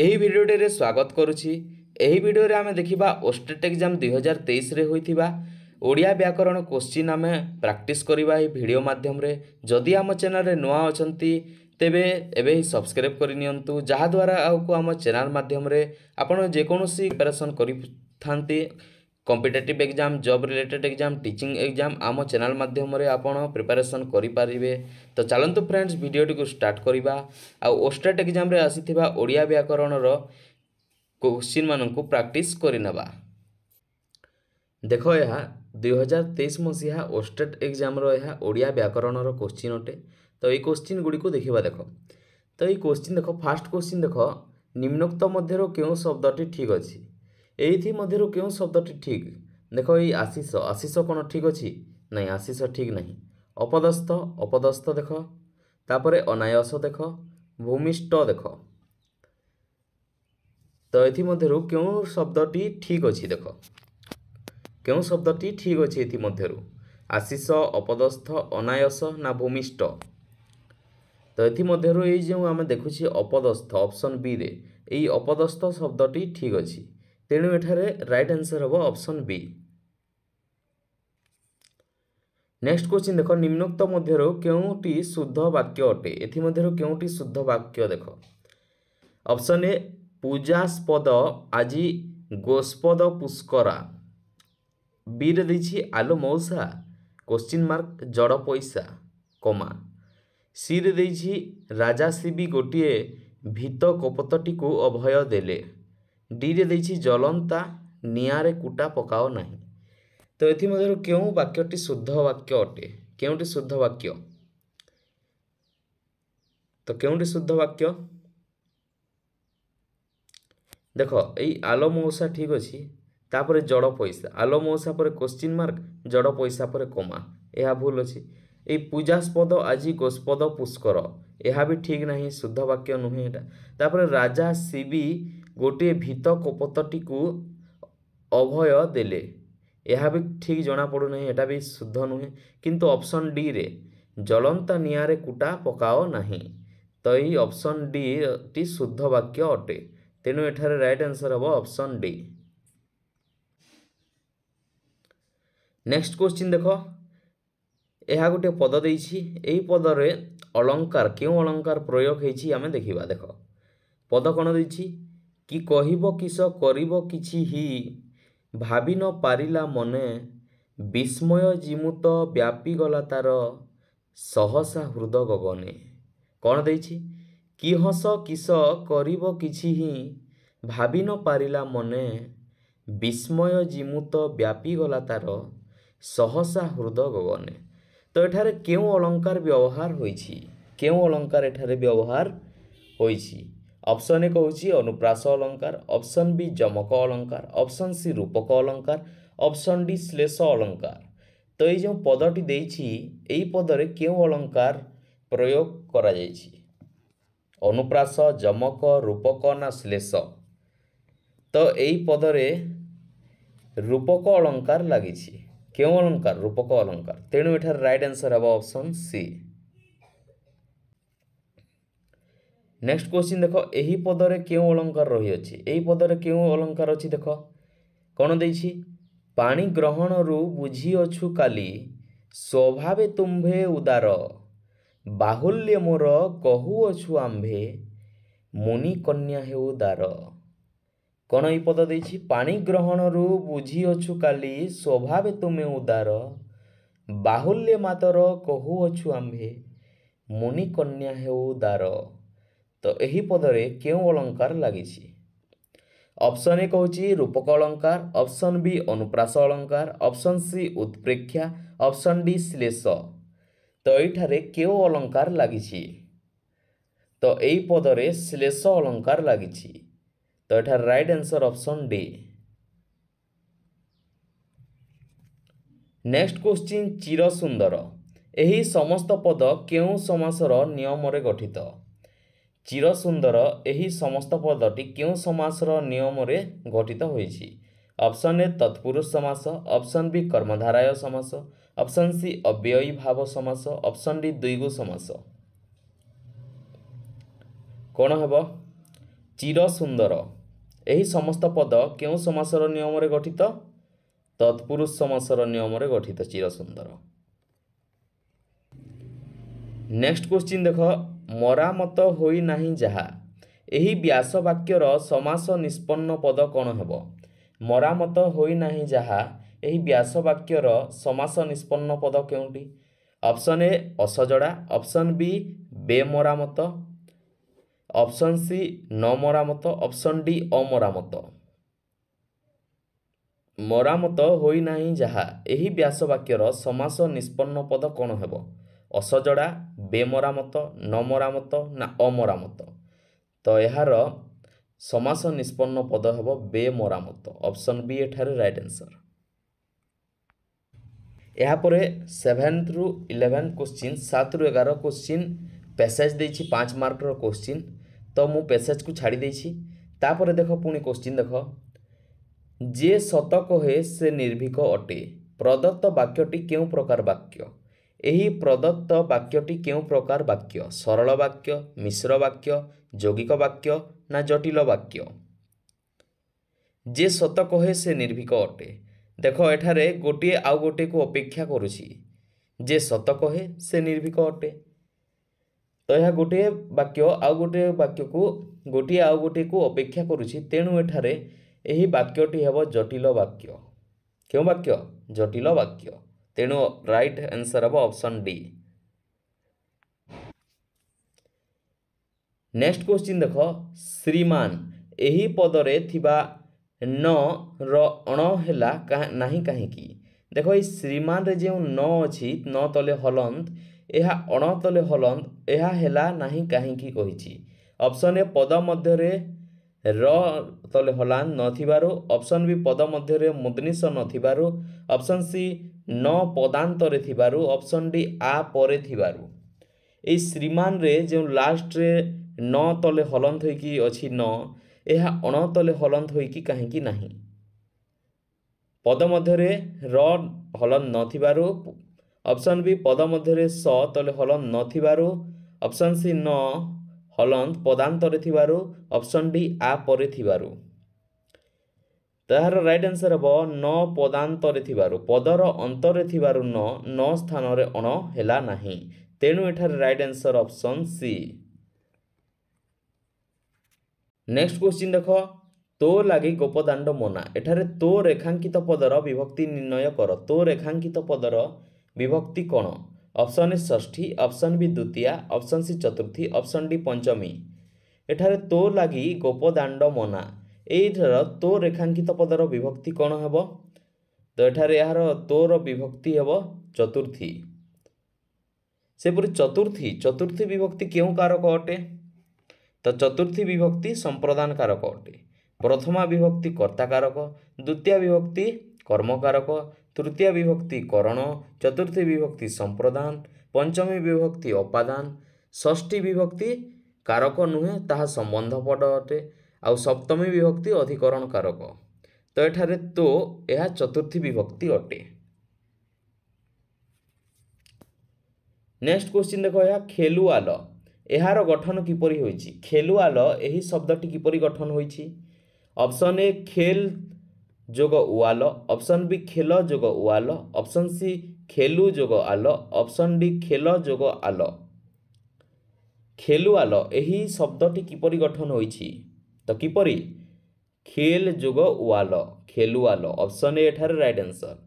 ଏହି ଭିଡ଼ିଓଟିରେ ସ୍ୱାଗତ କରୁଛି। ଏହି ଭିଡ଼ିଓରେ ଆମେ ଦେଖିବା ଓଷ୍ଟେଟ୍ ଏକ୍ଜାମ୍ 2023ରେ ହୋଇଥିବା ଓଡ଼ିଆ ବ୍ୟାକରଣ କୋଶ୍ଚିନ୍ ଆମେ ପ୍ରାକ୍ଟିସ୍ କରିବା ଏହି ଭିଡ଼ିଓ ମାଧ୍ୟମରେ। ଯଦି ଆମ ଚ୍ୟାନେଲରେ ନୂଆ ଅଛନ୍ତି ତେବେ ଏବେ ହିଁ ସବସ୍କ୍ରାଇବ୍ କରିନିଅନ୍ତୁ, ଯାହାଦ୍ୱାରା ଆଗକୁ ଆମ ଚ୍ୟାନେଲ ମାଧ୍ୟମରେ ଆପଣ ଯେକୌଣସି ପ୍ରିପାରେସନ୍ କରିଥାନ୍ତି competitive exam, job related exam, teaching exam ଆମ ଚ୍ୟାନେଲ ମାଧ୍ୟମରେ ଆପଣ ପ୍ରିପାରେସନ୍ କରିପାରିବେ। ତ ଚାଲନ୍ତୁ ଫ୍ରେଣ୍ଡସ୍ ଭିଡ଼ିଓଟିକୁ ଷ୍ଟାର୍ଟ କରିବା। ଆଉ ଓଷ୍ଟେଟ୍ ଏକ୍ଜାମ୍ରେ ଆସିଥିବା ଓଡ଼ିଆ ବ୍ୟାକରଣର କୋଶ୍ଚିନ୍ ମାନଙ୍କୁ ପ୍ରାକ୍ଟିସ୍ କରିନେବା। ଦେଖ, ଏହା 2023 ମସିହା ଓଷ୍ଟେଟ୍ ଏକ୍ଜାମ୍ର ଏହା ଓଡ଼ିଆ ବ୍ୟାକରଣର କୋଶ୍ଚିନ୍ ଅଟେ। ତ এই କୋଶ୍ଚିନ୍ ଗୁଡ଼ିକୁ ଦେଖିବା। ଦେଖ, ତ এই କୋଶ୍ଚିନ୍ ଦେଖ, ଫାର୍ଷ୍ଟ କୋଶ୍ଚିନ୍ ଦେଖ, ନିମ୍ନୋକ୍ତ ମଧ୍ୟରୁ କେଉଁ ଶବ୍ଦଟି ଠିକ୍ ଅଛି? ଏଇଥି ମଧ୍ୟରୁ କେଉଁ ଶବ୍ଦଟି ଠିକ୍? ଦେଖ, ଏଇ ଆଶିଷ, ଆଶିଷ କ'ଣ ଠିକ୍ ଅଛି? ନାଇଁ, ଆଶିଷ ଠିକ୍ ନାହିଁ। ଅପଦସ୍ଥ, ଅପଦସ୍ଥ ଦେଖ, ତାପରେ ଅନାୟସ ଦେଖ, ଭୂମିଷ୍ଠ ଦେଖ। ତ ଏଥି ମଧ୍ୟରୁ କେଉଁ ଶବ୍ଦଟି ଠିକ୍ ଅଛି? ଦେଖ, କେଉଁ ଶବ୍ଦଟି ଠିକ୍ ଅଛି ଏଥି ମଧ୍ୟରୁ? ଆଶିଷ, ଅପଦସ୍ଥ, ଅନାୟସ ନା ଭୂମିଷ୍ଠ? ତ ଏଥି ମଧ୍ୟରୁ ଏଇ ଯେଉଁ ଆମେ ଦେଖୁଛି ଅପଦସ୍ଥ, ଅପସନ୍ ବିରେ ଏଇ ଅପଦସ୍ଥ ଶବ୍ଦଟି ଠିକ୍ ଅଛି। ତେଣୁ ଏଠାରେ ରାଇଟ୍ ଆନ୍ସର୍ ହେବ ଅପସନ୍ ବି। ନେକ୍ସଟ କ୍ୱେଶ୍ଚିନ୍ ଦେଖ, ନିମ୍ନୋକ୍ତ ମଧ୍ୟରୁ କେଉଁଟି ଶୁଦ୍ଧ ବାକ୍ୟ ଅଟେ? ଏଥି ମଧ୍ୟରୁ କେଉଁଟି ଶୁଦ୍ଧ ବାକ୍ୟ? ଦେଖ, ଅପସନ୍ ଏ ପୂଜାସ୍ପଦ ଆଜି ଗୋସ୍ପଦ ପୁଷ୍କରା। ବିରେ ଦେଇଛି ଆଲୋ ମଉସା କୋଶ୍ଚିନ୍ ମାର୍କ ଜଡ଼ ପଇସା କମା। ସିରେ ଦେଇଛି ରାଜା ଶିବି ଗୋଟିଏ ଭୀତ କପୋତଟିକୁ ଅଭୟ ଦେଲେ। ଡିରେ ଦେଇଛି ଜଲନ୍ତା ନିଆଁରେ କୁଟା ପକାଅ ନାହିଁ। ତ ଏଥିମଧ୍ୟରୁ କେଉଁ ବାକ୍ୟଟି ଶୁଦ୍ଧ ବାକ୍ୟ ଅଟେ? କେଉଁଟି ଶୁଦ୍ଧ ବାକ୍ୟ? ତ କେଉଁଟି ଶୁଦ୍ଧ ବାକ୍ୟ? ଦେଖ, ଏଇ ଆଲୋ ମଉସା ଠିକ୍ ଅଛି, ତାପରେ ଜଡ଼ ପଇସା, ଆଲୋ ମଉସା ପରେ କୋଶ୍ଚିନ୍ ମାର୍କ, ଜଡ଼ ପଇସା ପରେ କମା, ଏହା ଭୁଲ ଅଛି। ଏଇ ପୂଜାସ୍ପଦ ଆଜି ଗୋସ୍ପଦ ପୁଷ୍କର, ଏହା ବି ଠିକ୍ ନାହିଁ, ଶୁଦ୍ଧ ବାକ୍ୟ ନୁହେଁ ଏଇଟା। ତାପରେ ରାଜା ଶିବି ଗୋଟିଏ ଭୀତ କପୋତଟିକୁ ଅଭୟ ଦେଲେ, ଏହା ବି ଠିକ୍ ଜଣାପଡ଼ୁନାହିଁ, ଏଟା ବି ଶୁଦ୍ଧ ନୁହେଁ। କିନ୍ତୁ ଅପସନ୍ ଡିରେ ଜଳନ୍ତା ନିଆଁରେ କୁଟା ପକାଅ ନାହିଁ, ତ ଏଇ ଅପସନ୍ ଡି ଟି ଶୁଦ୍ଧ ବାକ୍ୟ ଅଟେ। ତେଣୁ ଏଠାରେ ରାଇଟ୍ ଆନ୍ସର୍ ହେବ ଅପସନ୍ ଡି। ନେକ୍ସଟ କ୍ୱେଶ୍ଚିନ୍ ଦେଖ, ଏହା ଗୋଟିଏ ପଦ ଦେଇଛି, ଏହି ପଦରେ ଅଳଙ୍କାର, କେଉଁ ଅଳଙ୍କାର ପ୍ରୟୋଗ ହେଇଛି ଆମେ ଦେଖିବା। ଦେଖ, ପଦ କ'ଣ ଦେଇଛି? କି କହିବ କିସ କରିବ କିଛି ହି ଭାବି ନ ପାରିଲା ମନେ, ବିସ୍ମୟ ଜିମୁତ ବ୍ୟାପିଗଲା ତାର ସହସା ହୃଦ ଗଗନେ। କ'ଣ ଦେଇଛି? କି ହସ କିସ କରିବ କିଛି ହିଁ ଭାବି ନ ପାରିଲା ମନେ, ବିସ୍ମୟ ଜିମୁତ ବ୍ୟାପିଗଲା ତାର ସହସା ହୃଦ ଗଗନେ। ତ ଏଠାରେ କେଉଁ ଅଳଙ୍କାର ବ୍ୟବହାର ହୋଇଛି? କେଉଁ ଅଳଙ୍କାର ଏଠାରେ ବ୍ୟବହାର ହୋଇଛି? ଅପସନ୍ ଏ କହୁଛି ଅନୁପ୍ରାସ ଅଳଙ୍କାର, ଅପସନ୍ ବି ଯମକ ଅଳଙ୍କାର, ଅପସନ୍ ସି ରୂପକ ଅଳଙ୍କାର, ଅପସନ୍ ଡି ଶ୍ଲେଷ ଅଳଙ୍କାର। ତ ଏଇ ଯେଉଁ ପଦଟି ଦେଇଛି, ଏଇ ପଦରେ କେଉଁ ଅଳଙ୍କାର ପ୍ରୟୋଗ କରାଯାଇଛି? ଅନୁପ୍ରାସ, ଯମକ, ରୂପକ ନା ଶ୍ଲେଷ? ତ ଏଇ ପଦରେ ରୂପକ ଅଳଙ୍କାର ଲାଗିଛି। କେଉଁ ଅଳଙ୍କାର? ରୂପକ ଅଳଙ୍କାର। ତେଣୁ ଏଠାରେ ରାଇଟ୍ ଆନ୍ସର୍ ହେବ ଅପସନ୍ ସି। ନେକ୍ସଟ କ୍ୱେଶ୍ଚିନ୍ ଦେଖ, ଏହି ପଦରେ କେଉଁ ଅଳଙ୍କାର ରହିଅଛି? ଏହି ପଦରେ କେଉଁ ଅଳଙ୍କାର ଅଛି? ଦେଖ, କ'ଣ ଦେଇଛି? ପାଣି ଗ୍ରହଣରୁ ବୁଝିଅଛୁ କାଲି, ସ୍ୱଭାବେ ତୁମ୍ଭେ ଉଦାର, ବାହୁଲ୍ୟ ମୋର କହୁଅଛୁ ଆମ୍ଭେ, ମୁନି କନ୍ୟା ହେଉ ଦାର। କ'ଣ ଏହି ପଦ ଦେଇଛି? ପାଣି ଗ୍ରହଣରୁ ବୁଝିଅଛୁ କାଲି, ସ୍ୱଭାବେ ତୁମେ ଉଦାର, ବାହୁଲ୍ୟ ମାତର କହୁଅଛୁ ଆମ୍ଭେ, ମୁନି କନ୍ୟା ହେଉ ଦାର। ତ ଏହି ପଦରେ କେଉଁ ଅଳଙ୍କାର ଲାଗିଛି? ଅପସନ୍ ଏ କହୁଛି ରୂପକ ଅଳଙ୍କାର, ଅପସନ୍ ବି ଅନୁପ୍ରାସ ଅଳଙ୍କାର, ଅପସନ୍ ସି ଉତ୍ପ୍ରେକ୍ଷା, ଅପସନ୍ ଡି ଶ୍ଲେଷ। ତ ଏଇଠାରେ କେଉଁ ଅଳଙ୍କାର ଲାଗିଛି? ତ ଏଇ ପଦରେ ଶ୍ଲେଷ ଅଳଙ୍କାର ଲାଗିଛି। ତ ଏଠାରେ right answer option D. Next question, ଚିର ସୁନ୍ଦର, ଏହି ସମସ୍ତ ପଦ କେଉଁ ସମାସର ନିୟମରେ ଗଠିତ? ଚିର ସୁନ୍ଦର, ଏହି ସମସ୍ତ ପଦଟି କେଉଁ ସମାସର ନିୟମରେ ଗଠିତ ହୋଇଛି? ଅପସନ୍ ଏ ତତ୍ପୁରୁଷ ସମାସ, ଅପସନ୍ ବି କର୍ମଧାରୟ ସମାସ, ଅପସନ୍ ସି ଅବ୍ୟୟୀ ଭାବ ସମାସ, ଅପସନ୍ ଡି ଦ୍ୱିଗୁ ସମାସ। କ'ଣ ହେବ? ଚିର ସୁନ୍ଦର ଏହି ସମସ୍ତ ପଦ କେଉଁ ସମାସର ନିୟମରେ ଗଠିତ? ତତ୍ପୁରୁଷ ସମାସର ନିୟମରେ ଗଠିତ ଚିର ସୁନ୍ଦର। ନେକ୍ସଟ କ୍ୱେଶ୍ଚିନ୍ ଦେଖ, ମରାମତ ହୋଇ ନାହିଁ ଯାହା ଏହି ବ୍ୟାସ ବାକ୍ୟର ସମାସ ନିଷ୍ପନ୍ନ ପଦ କ'ଣ ହେବ? ମରାମତ ହୋଇ ନାହିଁ ଯାହା ଏହି ବ୍ୟାସ ବାକ୍ୟର ସମାସ ନିଷ୍ପନ୍ନ ପଦ କେଉଁଟି? ଅପସନ୍ ଏ ଅସଜଡ଼ା, ଅପସନ୍ ବି ବେମରାମତ, ଅପସନ୍ ସି ନ ମରାମତ, ଅପସନ୍ ଡି ଅମରାମତ। ମରାମତ ହୋଇ ନାହିଁ ଯାହା ଏହି ବ୍ୟାସ ବାକ୍ୟର ସମାସ ନିଷ୍ପନ୍ନ ପଦ କ'ଣ ହେବ? ଅସଜଡ଼ା, ବେମରାମତ, ନ ମରାମତ ନା ଅମରାମତ? ତ ଏହାର ସମାସ ନିଷ୍ପନ୍ନ ପଦ ହେବ ବେମରାମତ। ଅପସନ୍ ବି ଏଠାରେ ରାଇଟ୍ ଆନ୍ସର। ଏହାପରେ 7 ରୁ 11 କ୍ୱେଶ୍ଚିନ୍ 7 ରୁ 11 କ୍ୱେଶ୍ଚିନ୍ ପ୍ୟାସେଜ୍ ଦେଇଛି 5 ମାର୍କର କ୍ୱେଶ୍ଚିନ୍। ତ ମୁଁ ପ୍ୟାସେଜ୍କୁ ଛାଡ଼ି ଦେଇଛି। ତାପରେ ଦେଖ ପୁଣି କ୍ୱେଶ୍ଚିନ୍ ଦେଖ, ଯେ ସତ କହେ ସେ ନିର୍ଭୀକ ଅଟେ ପ୍ରଦତ୍ତ ବାକ୍ୟଟି କେଉଁ ପ୍ରକାର ବାକ୍ୟ? ଏହି ପ୍ରଦତ୍ତ ବାକ୍ୟଟି କେଉଁ ପ୍ରକାର ବାକ୍ୟ? ସରଳ ବାକ୍ୟ, ମିଶ୍ର ବାକ୍ୟ, ଯୌଗିକ ବାକ୍ୟ ନା ଜଟିଳ ବାକ୍ୟ? ଯେ ସତ କହେ ସେ ନିର୍ଭୀକ ଅଟେ। ଦେଖ ଏଠାରେ ଗୋଟିଏ ଆଉ ଗୋଟିଏକୁ ଅପେକ୍ଷା କରୁଛି। ଯେ ସତ କହେ ସେ ନିର୍ଭୀକ ଅଟେ। ତ ଏହା ଗୋଟିଏ ବାକ୍ୟ ଆଉ ଗୋଟିଏ ବାକ୍ୟକୁ ଗୋଟିଏ ଆଉ ଗୋଟିଏକୁ ଅପେକ୍ଷା କରୁଛି। ତେଣୁ ଏଠାରେ ଏହି ବାକ୍ୟଟି ହେବ ଜଟିଳ ବାକ୍ୟ। କେଉଁ ବାକ୍ୟ? ଜଟିଳ ବାକ୍ୟ। ତେଣୁ ରାଇଟ୍ ଆନ୍ସର ହେବ ଅପସନ୍ ଡି। ନେକ୍ସଟ କ୍ୱେଶ୍ଚିନ୍ ଦେଖ, ଶ୍ରୀମାନ ଏହି ପଦରେ ଥିବା ନ ର ଅଣ ହେଲା ନାହିଁ କାହିଁକି? ଦେଖ ଏଇ ଶ୍ରୀମାନରେ ଯେଉଁ ନ ଅଛି, ନ ତଲେ ହଲନ୍ଦ, ଏହା ଅଣ ତଲେ ହଲନ୍ଦ, ଏହା ହେଲା ନାହିଁ କାହିଁକି କହିଛି? ଅପସନ୍ ଏ ପଦ ମଧ୍ୟରେ ର ତଲେ ହଲାନ୍ଦ ନଥିବାରୁ, ଅପସନ୍ ବି ପଦ ମଧ୍ୟରେ ମୁଦ୍ନିଶ ନଥିବାରୁ, ଅପସନ୍ ସି ନ ପଦାନ୍ତରେ ଥିବାରୁ, ଅପସନ୍ ଡି ଆ ପରେ ଥିବାରୁ। ଏଇ ଶ୍ରୀମାନରେ ଯେଉଁ ଲାଷ୍ଟରେ ନ ତଲେ ହଲନ୍ଦ ହୋଇକି ଅଛି ନ, ଏହା ଅଣ ତଲେ ହଲନ୍ଦ ହୋଇକି କାହିଁକି ନାହିଁ? ପଦ ମଧ୍ୟରେ ର ହଲନ୍ଦ ନଥିବାରୁ, ଅପସନ୍ ବି ପଦ ମଧ୍ୟରେ ସ ତଲେ ହଲନ୍ଦ ନଥିବାରୁ, ଅପସନ୍ ସି ନ ହଲନ୍ଦ ପଦାନ୍ତରେ ଥିବାରୁ, ଅପସନ୍ ଡି ଆ ପରେ ଥିବାରୁ। ତାହାର ରାଇଟ୍ ଆନ୍ସର ହେବ ନ ପଦାନ୍ତରେ ଥିବାରୁ। ପଦର ଅନ୍ତରେ ଥିବାରୁ ନ ସ୍ଥାନରେ ଅଣ ହେଲା ନାହିଁ। ତେଣୁ ଏଠାରେ right answer option C. Next question ଦେଖ, ତୋ ଲାଗି ଗୋପଦାଣ୍ଡ ମନା। ଏଠାରେ ତୋ ରେଖାଙ୍କିତ ପଦର ବିଭକ୍ତି ନିର୍ଣ୍ଣୟ କର। ତୋ ରେଖାଙ୍କିତ ପଦର ବିଭକ୍ତି କ'ଣ? ଅପସନ୍ ଏ ଷଷ୍ଠୀ, ଅପସନ୍ ବି ଦ୍ୱିତୀୟା, ଅପସନ୍ ସି ଚତୁର୍ଥୀ, ଅପସନ୍ ଡି ପଞ୍ଚମୀ। ଏଠାରେ ତୋ ଲାଗି ଗୋପଦାଣ୍ଡ ମନା, ଏଇଠାର ତୋ ରେଖାଙ୍କିତ ପଦର ବିଭକ୍ତି କ'ଣ ହେବ? ତ ଏଠାରେ ଏହାର ତୋର ବିଭକ୍ତି ହେବ ଚତୁର୍ଥୀ। ସେପରି ଚତୁର୍ଥୀ ବିଭକ୍ତି କେଉଁ କାରକ ଅଟେ? ତ ଚତୁର୍ଥୀ ବିଭକ୍ତି ସମ୍ପ୍ରଦାନ କାରକ ଅଟେ। ପ୍ରଥମା ବିଭକ୍ତି କର୍ତ୍ତା କାରକ, ଦ୍ୱିତୀୟ ବିଭକ୍ତି କର୍ମକାରକ, ତୃତୀୟ ବିଭକ୍ତି କରଣ, ଚତୁର୍ଥୀ ବିଭକ୍ତି ସମ୍ପ୍ରଦାନ, ପଞ୍ଚମୀ ବିଭକ୍ତି ଅପାଦାନ, ଷଷ୍ଠୀ ବିଭକ୍ତି କାରକ ନୁହେଁ, ତାହା ସମ୍ବନ୍ଧ ପଦ ଅଟେ, ଆଉ ସପ୍ତମୀ ବିଭକ୍ତି ଅଧିକରଣ କାରକ। ତ ଏଠାରେ ତୋ ଏହା ଚତୁର୍ଥୀ ବିଭକ୍ତି ଅଟେ। ନେକ୍ସଟ କ୍ୱେଶ୍ଚିନ୍ ଦେଖ, ଏହା ଖେଲୁଆଲ ଏହାର ଗଠନ କିପରି ହୋଇଛି? ଖେଲୁଆଲ ଏହି ଶବ୍ଦଟି କିପରି ଗଠନ ହୋଇଛି? ଅପସନ୍ ଏ ଖେଲ ଯୋଗ ଉଆଲ, ଅପସନ୍ ବି ଖେଲ ଯୋଗ ଉଆଲ, ଅପସନ୍ ସି ଖେଲୁ ଯୋଗ ଆଲ, ଅପସନ୍ ଡି ଖେଲ ଯୋଗ ଆଲ। ଖେଲୁଆଲ ଏହି ଶବ୍ଦଟି କିପରି ଗଠନ ହୋଇଛି? ତ କିପରି? ଖେଲ ଯୋଗ ଉଆଲ, ଖେଲୁଆଲ। ଅପସନ୍ ଏ ଏଠାରେ ରାଇଟ୍ ଆନ୍ସର।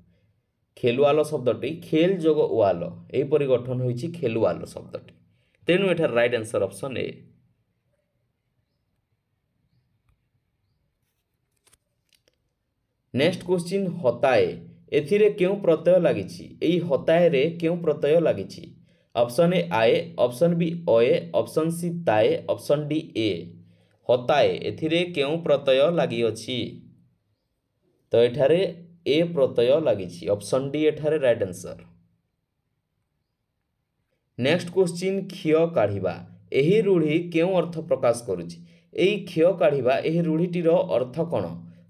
ଖେଲୁଆଲ ଶବ୍ଦଟି ଖେଲ ଯୋଗ ଉଆଲ ଏହିପରି ଗଠନ ହୋଇଛି ଖେଲୁଆଲ ଶବ୍ଦଟି। ତେଣୁ ଏଠାରେ right answer option A. Next question, ହତାଏ ଏଥିରେ କେଉଁ ପ୍ରତ୍ୟୟ ଲାଗିଛି? ଏହି ହତାଏରେ କେଉଁ ପ୍ରତ୍ୟୟ ଲାଗିଛି? ଅପସନ୍ ଏ ଆଏ, ଅପସନ୍ ବି ଅଏ, ଅପସନ୍ ସି ତାଏ, ଅପସନ୍ ଡି ଏ। ହତାଏ ଏଥିରେ କେଉଁ ପ୍ରତ୍ୟୟ ଲାଗିଅଛି? ତ ଏଠାରେ ଏ ପ୍ରତ୍ୟୟ ଲାଗିଛି। ଅପସନ୍ ଡି ଏଠାରେ ରାଇଟ୍ ଆନ୍ସର। ନେକ୍ସଟ କ୍ୱେଶ୍ଚିନ୍, କ୍ଷୟ କାଢ଼ିବା ଏହି ରୂଢ଼ି କେଉଁ ଅର୍ଥ ପ୍ରକାଶ କରୁଛି? ଏହି କ୍ଷୟ କାଢ଼ିବା ଏହି ରୂଢ଼ିଟିର ଅର୍ଥ କ'ଣ?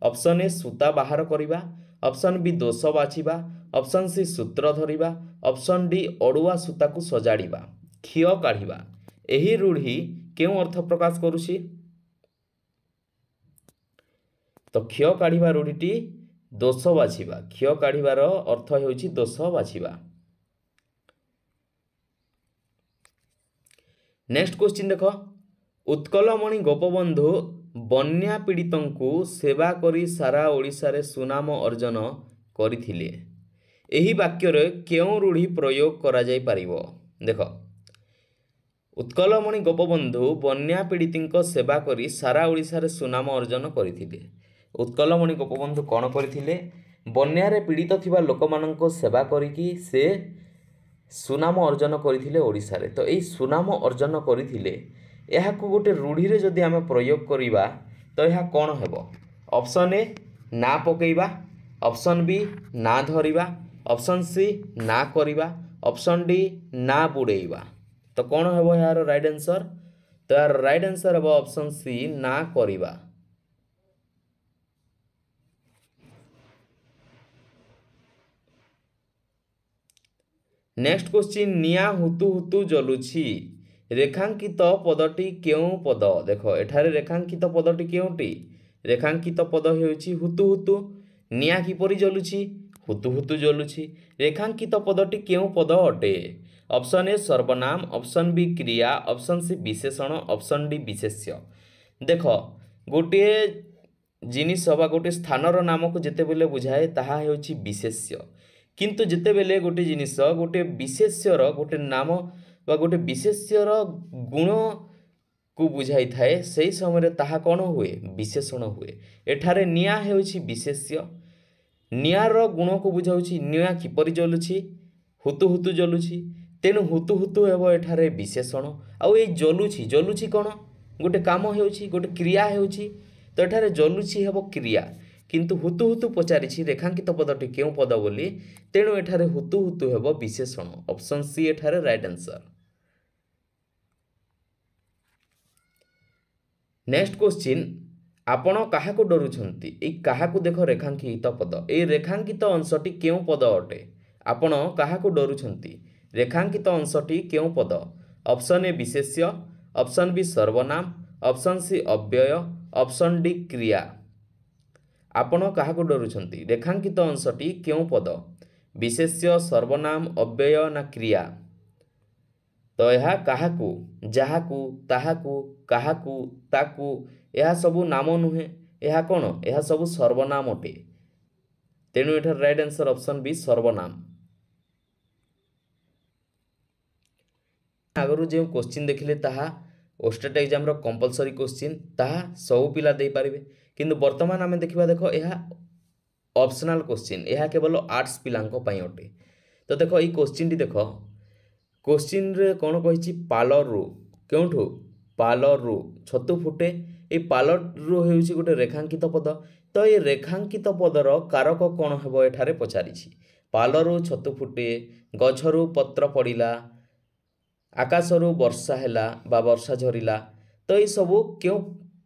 ଅପସନ୍ ଏ ସୂତା ବାହାର କରିବା, ଅପସନ୍ ବି ଦୋଷ ବାଛିବା, ଅପସନ୍ ସି ସୂତ୍ର ଧରିବା, ଅପସନ୍ ଡି ଅଡ଼ୁଆ ସୂତାକୁ ସଜାଡ଼ିବା। କ୍ଷୟ କାଢ଼ିବା ଏହି ରୂଢ଼ି କେଉଁ ଅର୍ଥ ପ୍ରକାଶ କରୁଛି? तो क्ष काढ़िबा रूढ़ीटी दोष बाछिबा, क्ष काढ़िबार अर्थ हेउछि दोष बाछिबा। नेक्स्ट क्वेश्चन देख, उत्कलमणि गोपबंधु बन्या पीड़ितंकु सेवा करी सारा ओडिशा रे सुनाम अर्जन करथिले। एही वाक्य रे केउ रूढ़ी प्रयोग करा जाय परिबो? देख, उत्कलमणि गोपबंधु बन्या पीड़ितंक सेवा करी सारा ओडिशा रे सुनाम अर्जन करथिले। उत्कलमणि गोपबंधु कौन करथिले? बन्या रे पीड़ित थिबा लोकमानंको सेवा करिकी से सुनाम अर्जन करथिले ओडिशा रे। तो एई सुनाम अर्जन करथिले, एहाकु गोटे रूढ़ी रे जदि आमे प्रयोग करिबा तो एहा कौन हेबो? ऑप्शन ए ना पकेइबा, ऑप्शन बी ना धरिबा, ऑप्शन सी ना करिबा, ऑप्शन डी ना बुड़ेइबा। तो कौन हेबो यार राइट आंसर? तो यार राइट आंसर हेबो ऑप्शन सी ना करिबा। नेक्स्ट क्वेश्चन, निया हुतु हुतु जलुछि रेखांकित पदटी केउ पद? देखो एठारे रेखांकित पदटी केउटी? रेखांकित पद हेउछि हुतु हुतु। निया किपरि जलुछि? हुतु हुतु जलुछि। रेखांकित पदटी केउ पद अटे? ऑप्शन ए सर्वनाम, ऑप्शन बी क्रिया, ऑप्शन सी विशेषण, ऑप्शन डी विशेष्य। देखो गोटे जिनिस बा गोटे स्थानर नाम को जेतेबेले बुझाए ताहा हेउछि विशेष्य, किंतु जेतेबेले गोटे जिनिस गोटे विशेष्यर गोटे नाम बा गोटे विशेष्यर गुण को बुझाई थाए सेही समय ताहा कौन हुए? विशेषण हुए। एठारे निया हेउछि विशेष्य, नियार गुण को बुझाउछि निया किपरि जलुछि? हुतु हुतु जलुछि, तेणु हुतु हुतु हेबो एठारे विशेषण। आउ ए जलुछि, जलुछि कौन? गोटे काम हेउछि, गोटे क्रिया हेउछि, तो एठारे जलुछि हेबो क्रिया, किंतु हुतु हुतु पचारिछि रेखांकित पदटी केउ पद बोली, तेणु एठारे हुतु हुतु हेबो विशेषण। ऑप्शन सी एठारे राइट आंसर। नेक्स्ट क्वेश्चन, आपण काहाकु डरुछंती? ए काहाकु देखो रेखांकित पद, ए रेखांकित अंशटी केउ पद अटे? आपण काहाकु डरुछंती? रेखांकित अंशटी केउ पद? ऑप्शन ए विशेष्य, ऑप्शन बी सर्वनाम, ऑप्शन सी अव्यय, ऑप्शन डी क्रिया। आपण काहाकु डरुछंती? रेखांकित अंशटी केउ पद? विशेष्य, सर्वनाम, अव्यय ना क्रिया? तो यह काहाकु, जाहाकु, ताहाकु, काहाकु, ताकु, यह सबु नाम नुहे, यह कौन? यह सबु सर्वनाम अटे। तेणु एठार राइट आंसर ऑप्शन बी सर्वनाम। आगरु जे क्वेश्चन देखिले ताहा ओस्टेट एग्जाम रो कंपलसरी क्वेश्चन, ताहा सब पिला दे पारिबे, किंतु वर्तमान आमे देखिबा देखो यह ऑप्शनल क्वेश्चन, यह केवल आर्ट्स पिलांको पई अटे। तो देखो ई क्वेश्चन टी देखो, क्वेश्चन रे कौन कहिछि? पालरु, केउठु? पालरु छतु फुटे। ए पालरु हेउछि गोटे रेखांकित पद। तो ये रेखांकित पदर कारक कौन हेबो एठारे पचारिछि? पालरु छतु फुटे, गछरु पत्र पड़िला, आकाशरु वर्षा हैला बा वर्षा झरिला। तो ये सबु केउ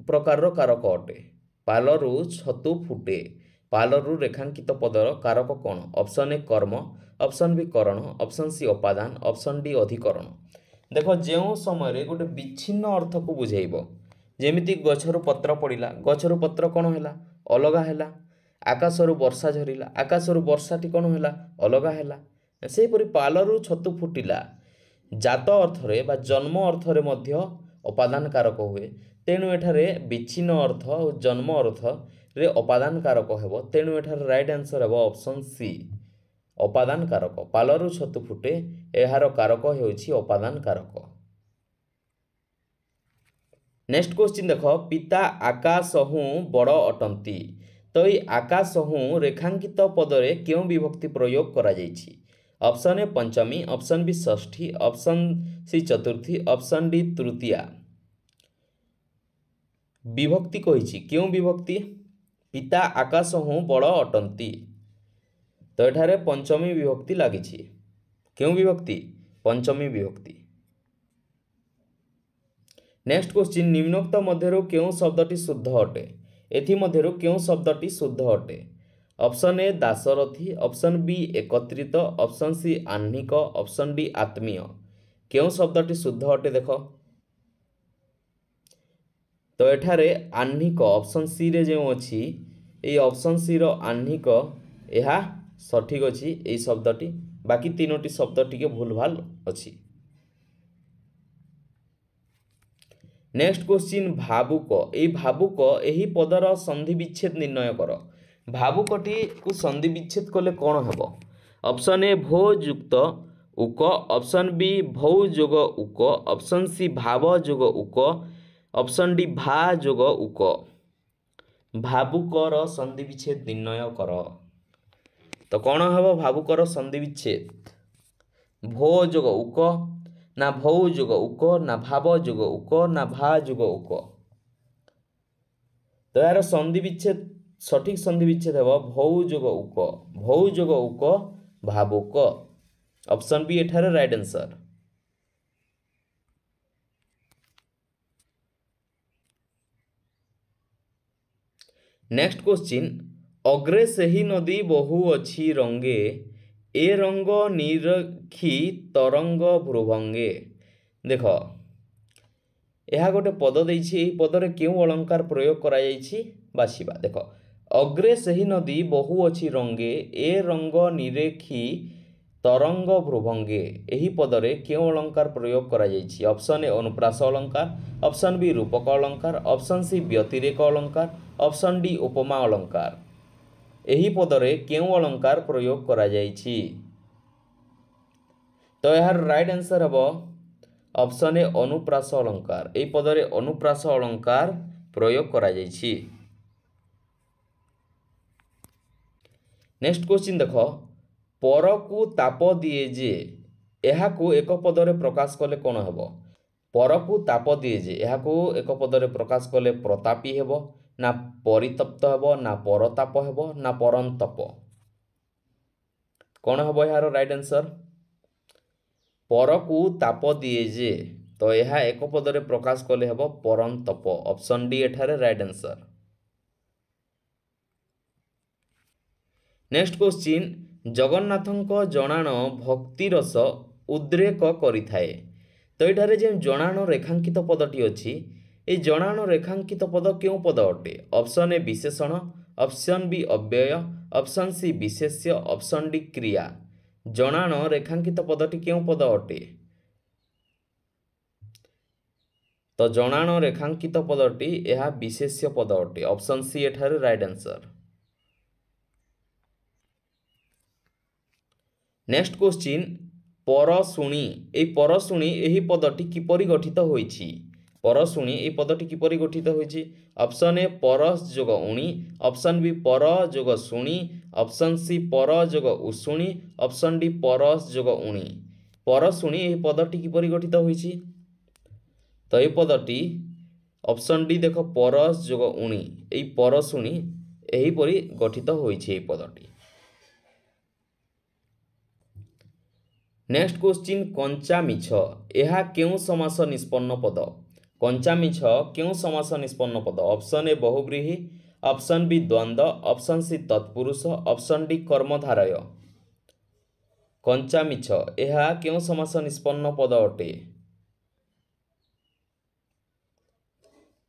प्रकार कारक अटे? पालरु छतु फुटे, पालरु रेखांकित पदर कारक कौन? ऑप्शन ए कर्म, ऑप्शन बी करण, ऑप्शन सी उपादान, ऑप्शन डी अधिकरण। देखो जो समय गोटे विच्छिन्न अर्थ को बुझेइबो, जेमिति गछरु पत्र पड़िला, गछरु पत्र कौन हैला? अलगा हैला। आकाशरु वर्षा झरिला, आकाशरु वर्षाटी कौन हैला? अलगा हैला। सेही परि पालरु छतु फुटिला जात अर्थरे बा जन्म अर्थरे मध्य उपादान कारक हुए। तेणु एठारे विच्छिन्न अर्थ और जन्म अर्थ रे उपादान कारक हेबो। तेणु एठारे राइट आंसर हेबो ऑप्शन सी उपादान कारक। पालरु छतु फुटे, एहार कारक हेउछि उपादान कारक। नेक्स्ट क्वेश्चन देखो, पिता आकाशहु बड़ अटंती। तो ये आकाशहु रेखांकित पदरे केउ विभक्ति प्रयोग करा जाइछि? ऑप्शन ए पंचमी, ऑप्शन बी षष्ठी, ऑप्शन सी चतुर्थी, ऑप्शन डी तृतीया। विभक्ति कहिछि केउ विभक्ति? पिता आकाशहु बड़ अटंती। तो एठारे पंचमी विभक्ति लागिछि। केउ विभक्ति? पंचमी विभक्ति। नेक्स्ट क्वेश्चन, निम्नोक्त मध्यरु केउ शब्दटी शुद्ध अटे? एथि मध्यरु केउ शब्दटी शुद्ध अटे? ऑप्शन ए दासरथी, ऑप्शन बी एकत्रित, ऑप्शन सी आह्निक, ऑप्शन डी आत्मीय। केउ शब्दटी शुद्ध अटे देखो? तो एठारे आह्निक ऑप्शन सी रे जो अछि এই অপশন ସି ର ଆହ୍ନିକ ଏହା ସଠିକ୍ ଅଛି এই ଶବ୍ଦଟି ବାକି ତିନୋଟି ଶବ୍ଦ ଟିକେ ଭୁଲ ଭାଲ ଅଛି। नेक्स्ट क्वेश्चन भावुक এই ভাবুক ଏହି ପଦର ସନ୍ଧି ବିଚ୍ଛେଦ ନିର୍ଣ୍ଣୟ କର। ଭାବୁକଟି କୁ ସନ୍ଧି ବିଚ୍ଛେଦ କଲେ କ'ଣ ହେବ? ଅପସନ୍ ଏ ଭୋ ଯୁକ୍ତ ଉକ, ଅପସନ୍ ବି ଭୌ ଯୋଗ ଉକ, ଅପସନ୍ ସି ଭାବ ଯୋଗ ଉକ, ଅପସନ୍ ଡି ଭା ଯୋଗ ଉକ। ଭାବୁକର ସନ୍ଧି ବିଚ୍ଛେଦ ନିର୍ଣ୍ଣୟ କର। ତ କ'ଣ ହେବ ଭାବୁକର ସନ୍ଧି ବିଚ୍ଛେଦ? ଭୋ ଯୋଗ ଉକ ନା ଭୌ ଯୋଗ ଉକ ନା ଭାବ ଯୋଗ ଉକ ନା ଭା ଯୋଗ ଉକ। ତ ଏହାର ସନ୍ଧି ବିଚ୍ଛେଦ ସଠିକ୍ ସନ୍ଧି ବିଚ୍ଛେଦ ହେବ ଭୌ ଯୋଗ ଉକ। ଭୌ ଯୋଗ ଉକ ଭାବୁକ। ଅପସନ୍ ବି ଏଠାରେ ରାଇଟ୍ ଆନ୍ସର। नेक्स्ट क्वेश्चन अग्रे सही नदी बहु अच्छी रंगे ए रंग निरखी तरंग भ्रुभंगे। देख यह गोटे पद देछि एही पदरे केउ अलंकार प्रयोग करा जाइछि बाछिबा। देख अग्रे सही नदी बहु अच्छी रंगे ए रंग निरेखी तरंग भ्रुभंगे एही पदरे केउ अलंकार प्रयोग करा जाइछि। ऑप्शन ए अनुप्रास अलंकार, ऑप्शन बी रूपक अलंकार, ऑप्शन सी व्यतिरेक अलंकार, ऑप्शन डी उपमा अलंकार। एही पदरे केउ अलंकार प्रयोग करा जाइछि? तो यार राइट आंसर हबो ऑप्शन ए अनुप्रास अलंकार। एही पदरे अनुप्रास अलंकार प्रयोग करा जाइछि। नेक्स्ट क्वेश्चन देखो पर को ताप दिए जे यह को एक पदरे प्रकाश कले कौन हेबो? पर को ताप दिए जे यह को एक पदरे प्रकाश कले प्रतापी हेबो ना परितप्त हेबो ना परताप हेबो ना परंतप। कौन हेबो यार राइट आंसर? पर को ताप दिए जे तो यह एक पदरे प्रकाश कले हेबो परंतप। ऑप्शन डी एठारे राइट आंसर। नेक्स्ट क्वेश्चन जगन्नाथंको जणाण भक्ति रस उद्रेक करिथाए। तो एठारे जे जणाण रेखांकित पदटी अछि ए जणाण रेखांकित पद क्यों पद अटे? ऑप्शन ए विशेषण, ऑप्शन बी अव्यय, ऑप्शन सी विशेष्य, ऑप्शन डी क्रिया। जणाण रेखांकित पदटी क्यों पद अटे? तो जणाण रेखांकित पदटी यह विशेष्य पद अटे। ऑप्शन सी एठारे राइट आंसर। नेक्स्ट क्वेश्चन परशुणी ए परशुणी एही पदटी किपरि गठित होइछि? परशुणी ए पदटी किपरि गठित होइछि? ऑप्शन ए परस जोग उणी, ऑप्शन बी पर जोग शुणी, ऑप्शन सी पर जोग उशुणी, ऑप्शन डी परस जोग उणी। परशुणी एही पदटी किपरि गठित होइछि? तो ए पदटी ऑप्शन डी देखो परस जोग उणी एही परशुणी एही परि गठित होइछि एही पदटी। नेक्स्ट क्वेश्चन कंचा मिछ यह क्यों समास निष्पन्न पद? कंचा मिछ क्यों समास निष्पन्न पद? ऑप्शन ए बहुव्रीहि, ऑप्शन बी द्वंद्व, ऑप्शन सी तत्पुरुष, ऑप्शन डी कर्मधारय। कंचा मिछ यह क्यों समास निष्पन्न पद अटे?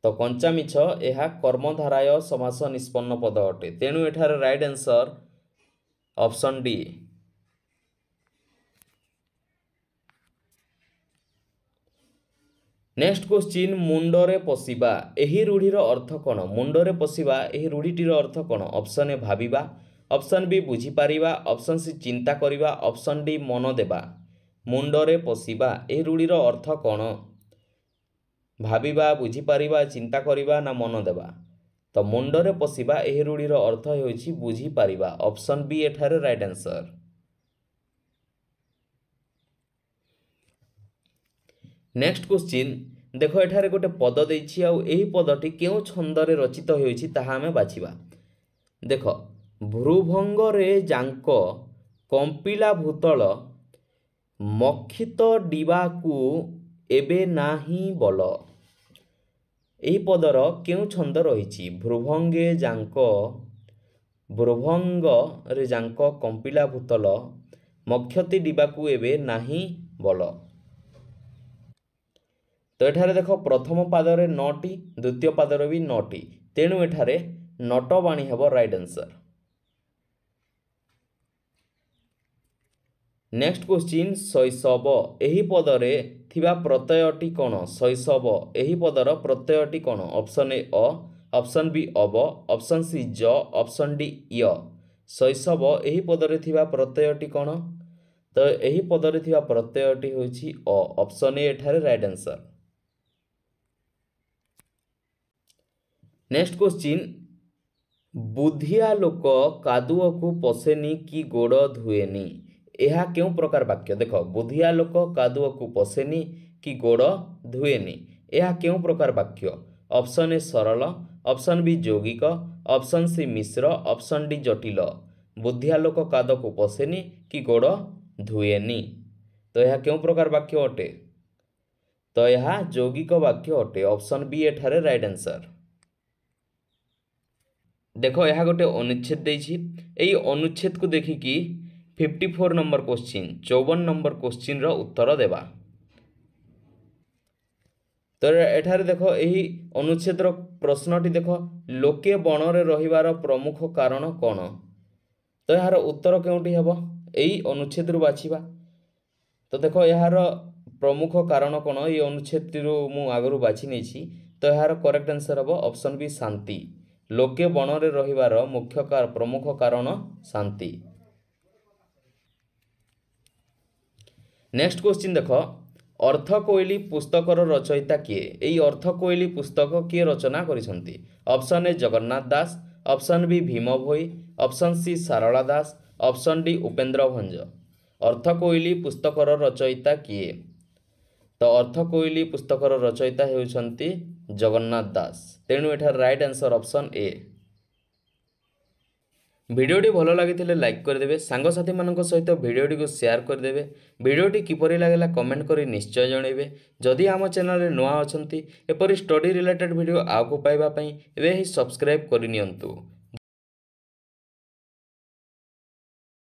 तो कंचा मिछ यह कर्मधारय समास निष्पन्न पद अटे। तेणु एठार right answer option D. Next question मुंडरे पशिबा एही रूढ़ीर अर्थ कौन? मुंडरे पशिबा एही रूढ़ीटीर अर्थ कौन? ऑप्शन ए भाबिबा, ऑप्शन बी बुझी पारिबा, ऑप्शन सी चिंता करिबा, ऑप्शन डी मन देबा। मुंडरे पशिबा एही रूढ़ीर अर्थ कौन? भाबिबा, बुझी पारिबा, चिंता करिबा ना मन देबा। तो मुंडरे पशिबा एही रूढ़ीर अर्थ होइछि बुझी पारिबा। ऑप्शन बी एठारे राइट आंसर। नेक्स्ट क्वेश्चन देखो एठारे गोटे पद देछि आउ एही पदटी केउ छंदरे रचित होइछि ताहा हमें बाछिबा। देखो भ्रुभंग रे जांक कंपिला भूतल मक्षित डिबाकू एबे नाही बल। एही पदर केउ छंद रहिछि? भ्रुभंगे जांक, भ्रुभंग रे जांक कंपिला भूतल मक्षति डिबाकू एबे नाही बल। तो एठारे देखो प्रथम पादरे 9टी, द्वितीय पादरे भी 9टी। तेणु एठारे नटवाणी हेबो राइट आंसर। नेक्स्ट क्वेश्चन शैशव एही पदरे थिबा प्रत्ययटी कोन? शैशव एही पदर प्रत्ययटी कोन? ऑप्शन ए अ, ऑप्शन बी अब, ऑप्शन सी ज, ऑप्शन डी य। शैशव एही पदरे थिबा प्रत्ययटी कोन? तो एही पदरे थिबा प्रत्ययटी होछि अ, ऑप्शन ए एठारे राइट आंसर। नेक्स्ट क्वेश्चन बुद्धिया लोक कादुओ को पशेनी कि गोड़ धुएनी यह क्यों प्रकार वाक्य? देख बुद्धिया लोक कादुओ को पशेनी कि गोड़ धुएनी यह क्यों प्रकार वाक्य? ऑप्शन ए सरल, ऑप्शन बी यौगिक, ऑप्शन सी मिश्र, ऑप्शन डी जटिल। बुद्धिया लोक कादुओ को पशेनी कि गोड़ धुएनी तो यह क्यों प्रकार वाक्य अटे? तो यह यौगिक वाक्य अटे, ऑप्शन बी एठारे राइट आंसर। देख यह गोटे अनुच्छेद देछि एई अनुच्छेद को देखिकी 54 नंबर क्वेश्चन 54 नंबर क्वेश्चन रो उत्तर देबा। तो एठारे देख एही अनुच्छेद रो प्रश्नटी देख लोके बनरे रहिबार प्रमुख कारण कोन? तो यार उत्तर केउटी हेबो एई अनुच्छेद रु बाछिबा। तो देख यार प्रमुख कारण कोन एई अनुच्छेद रु मु आगरु बाछि नेछि तो यार करेक्ट आंसर हेबो ऑप्शन बी शांति। लोके बनरे रहिबार प्रमुख कारण शांति। नेक्स्ट क्वेश्चन देख अर्थकोइली पुस्तकर रचयिता किए? एई अर्थकोइली पुस्तक किए रचना करिसंती? Option A Jagannath Das, option B Bhima Bhoi, option C Sarala Das, option D Upendra Bhanja. Arthakoili पुस्तकर रचयिता किए? तो अर्थकोइली पुस्तकर रचयिता हेउछंती जगन्नाथ दास, तेणु एठार राइट आंसर ऑप्शन ए। भिडियोटी भल लगी लाइक करदे, सांगसाथी मानक सहित भिडियोटी को शेयर करदे। भिडियोटी किपरि लागला कमेंट करी निश्चय जनइबे। जदि आम चैनल रे नुआ अछंती एपरि स्टडी रिलेटेड भिडियो आगु पाइबा पई एबे ही सब्सक्राइब करि नियंतु।